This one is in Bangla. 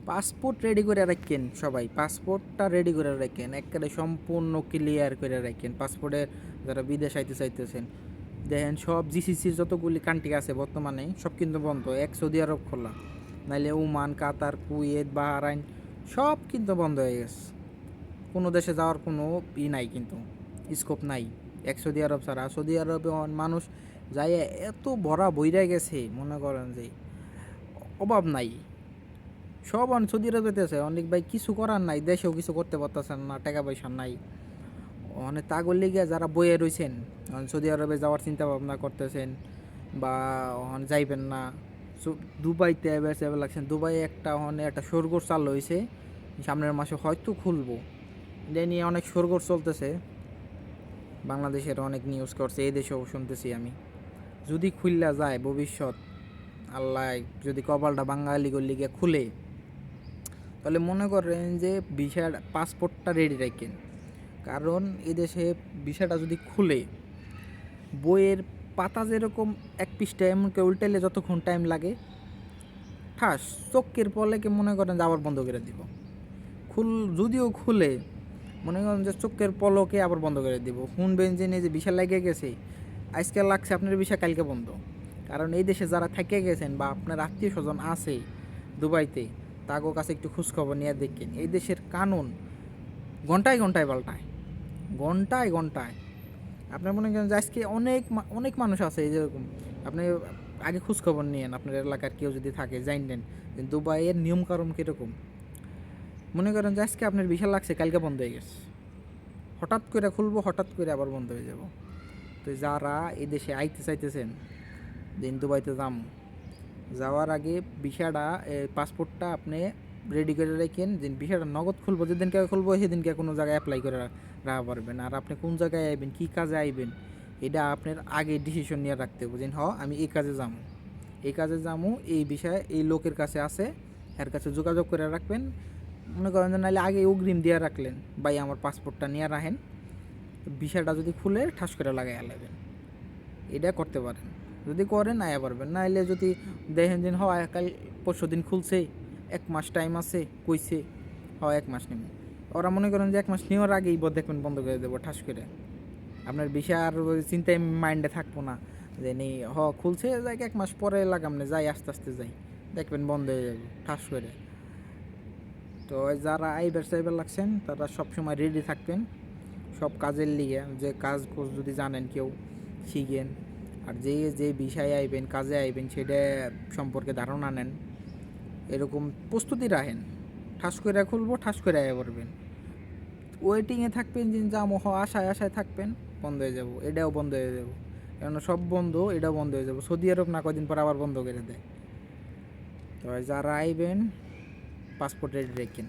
পাসপোর্ট রেডি করে রাখেন সবাই, পাসপোর্টটা রেডি করে রাখেন, একেবারে সম্পূর্ণ ক্লিয়ার করে রাখেন। পাসপোর্টের যারা বিদেশ আইতে চাইতেছেন, দেখেন সব জিসিসির যতগুলি কান্ট্রি আছে বর্তমানে সব কিন্তু বন্ধ, এক সৌদি আরব খোলা, নাইলে ওমান, কাতার, কুয়েত, বাহরাইন সব কিন্তু বন্ধ হয়ে গেছে। কোনো দেশে যাওয়ার কোনো নাই কিন্তু, স্কোপ নাই এক সৌদি আরব ছাড়া। সৌদি আরবে মানুষ যাই এত ভরা বইরা গেছে, মনে করেন যে অভাব নাই, সব সৌদি আরব যেতেছে। অনেক ভাই কিছু করার নাই, দেশেও কিছু করতে পারতেছেন না, টাকা পয়সা নাই, অনেক তাগর লিগে যারা বইয়ে রয়েছেন সৌদি আরবে যাওয়ার চিন্তা ভাবনা করতেছেন বা যাইবেন না। দুবাইতে এবার লাগছেন, দুবাই একটা সরগোর চালু হয়েছে, সামনের মাসে হয়তো খুলবো, এটা নিয়ে অনেক সরগোর চলতেছে। বাংলাদেশের অনেক নিউজ করছে, এই দেশেও শুনতেছি আমি। যদি খুললা যায় ভবিষ্যৎ, আল্লাহ যদি কপালটা বাঙালি গিয়ে খুলে, তাহলে মনে করেন যে ভিসার পাসপোর্টটা রেডি রাখেন। কারণ এদেশে ভিসাটা যদি খুলে, বইয়ের পাতা যেরকম এক পৃষ্ঠা এমনকি উল্টাইলে যতক্ষণ টাইম লাগে, ঠাস চোখের পলকে মনে করেন যে আবার বন্ধ করে দিব। যদিও খুলে, মনে করেন যে চোখের পলকে আবার বন্ধ করে দিব। শুনবেন যে যে ভিসা লেগে গেছে, আজকে লাগছে আপনার ভিসা কালকে বন্ধ। কারণ এই দেশে যারা থেকে গেছেন বা আপনার আত্মীয় স্বজন আছে দুবাইতে, তাগো কাছে একটু খোঁজখবর নিয়ে দেখেন, এই দেশের কানুন ঘন্টায় ঘন্টায় পাল্টায়, ঘন্টায় ঘন্টায়। আপনার মনে করেন যে আজকে অনেক মানুষ আছে যেরকম, আপনি আগে খোঁজখবর নিয়েন, আপনার এলাকার কেউ যদি থাকে জানেন যে দুবাইয়ের নিয়মকানুন কীরকম। মনে করেন যে আজকে আপনার বিশাল লাগছে, কালকে বন্ধ হয়ে গেছে, হঠাৎ করে খুলবো, হঠাৎ করে আবার বন্ধ হয়ে যাব। তো যারা এই দেশে আইতে চাইতেছেন, দিন দুবাইতে যাওয়ার আগে ভিসাটা, পাসপোর্টটা আপনি রেডি করে রাখেন। যে ভিসাটা নগদ খুলবো, যেদিনকে খুলবো সেদিনকে কোনো জায়গায় অ্যাপ্লাই করে রাখা পারবেন। আর আপনি কোন জায়গায় আইবেন, কী কাজে আইবেন, এটা আপনার আগে ডিসিশন নিয়ে রাখতে হবে। যে আমি এই কাজে যাবো, এই কাজে যাবো, এই বিষয়ে এই লোকের কাছে আছে, এর কাছে যোগাযোগ করে রাখবেন। মনে করেন যে নাহলে আগে অগ্রিম দিয়ে রাখলেন, ভাই আমার পাসপোর্টটা নিয়ে রাখেন, ভিসাটা যদি খুলে ঠাস করে লাগাই আলাবেন, এটা করতে পারেন। যদি করেন আয়া পারবেন, নাহলে যদি দেখেন দিন হয় কাল পরশু দিন খুলছে, 1 মাস টাইম আছে কইছে, হয় 1 মাস নেব, ওরা মনে করেন যে 1 মাস নেওয়ার আগেই দেখবেন বন্ধ করে দেবো ঠাস করে। আপনার বিষয় আর চিন্তায় মাইন্ডে থাকবো না যে নেই খুলছে, যাই 1 মাস পরে লাগাম না, যাই আস্তে আস্তে যাই, দেখবেন বন্ধ হয়ে যাবে ঠাস করে। তো যারা আইবার সাইবার লাগছেন তারা সবসময় রেডি থাকবেন সব কাজের লিগে, যে কাজ যদি জানেন কেউ শিখেন। আর যে বিষয়ে আইবেন, কাজে আইবেন, সেটা সম্পর্কে ধারণা নেন, এরকম প্রস্তুতি রাখেন। ঠাস করে খুলবো, ঠাস করে আয়া পড়বেন, ওয়েটিংয়ে থাকবেন, যে যা আশায় আশায় থাকবেন, বন্ধ হয়ে যাব, এটাও বন্ধ হয়ে যাব। কেননা সব বন্ধ, এটাও বন্ধ হয়ে যাব। সৌদি আরব না কদিন পর আবার বন্ধ করে দেয়। তো যারা আইবেন পাসপোর্ট রেডি রাখেন।